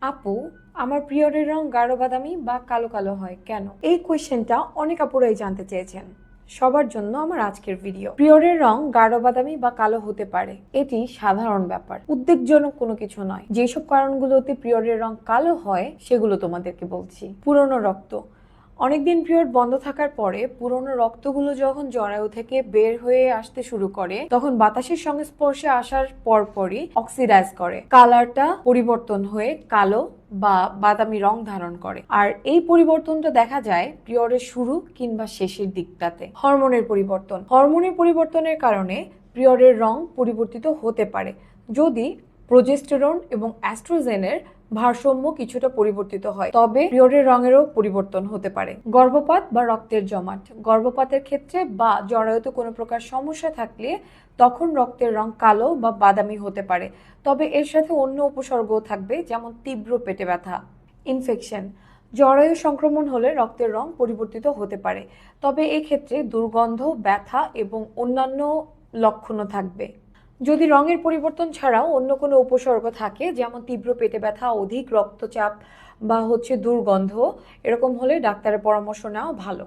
আপু, আমার পিরিয়ডের রং গাঢ় বাদামি বা কালো কালো হয় কেন? এই কোয়েশ্চেনটা অনেক আপুরাই জানতে চেয়েছেন। সবার জন্য আমার আজকের ভিডিও। পিরিয়ডের রং গাঢ় বাদামি বা কালো হতে পারে, এটি সাধারণ ব্যাপার, উদ্বেগজনক কোনো কিছু নয়। যেসব কারণগুলোতে পিরিয়ডের রং কালো হয় সেগুলো তোমাদেরকে বলছি। পুরনো রক্ত, অনেকদিন পিরিয়ড বন্ধ থাকার পরে পুরনো রক্তগুলো যখন জরায়ু থেকে বের হয়ে আসতে শুরু করে, তখন বাতাসের সংস্পর্শে আসার পরপরই অক্সিডাইজ করে, কালারটা পরিবর্তন হয়ে কালো বা বাদামি রং ধারণ করে। আর এই পরিবর্তনটা দেখা যায় পিরিয়ডের শুরু কিংবা শেষের দিকটাতে। হরমোনের পরিবর্তনের কারণে পিরিয়ডের রং পরিবর্তিত হতে পারে, যদি প্রোজেস্টেরন এবং অ্যাস্ট্রোজেনের ভারসাম্য কিছুটা পরিবর্তিত হয়, তবে পিরিয়ডের রঙেরও পরিবর্তন হতে পারে। গর্ভপাত বা রক্তের জমাট, গর্ভপাতের ক্ষেত্রে বা জরায়ুতে কোনো প্রকার সমস্যা থাকলে তখন রক্তের রং কালো বা বাদামি হতে পারে, তবে এর সাথে অন্য উপসর্গও থাকবে, যেমন তীব্র পেটে ব্যথা। ইনফেকশন, জরায়ু সংক্রমণ হলে রক্তের রং পরিবর্তিত হতে পারে, তবে এক্ষেত্রে দুর্গন্ধ, ব্যথা এবং অন্যান্য লক্ষণও থাকবে। যদি রঙের পরিবর্তন ছাড়াও অন্য কোনো উপসর্গ থাকে, যেমন তীব্র পেটে ব্যথা, অধিক রক্তচাপ বা দুর্গন্ধ, এরকম হলে ডাক্তারের পরামর্শ নেওয়া ভালো।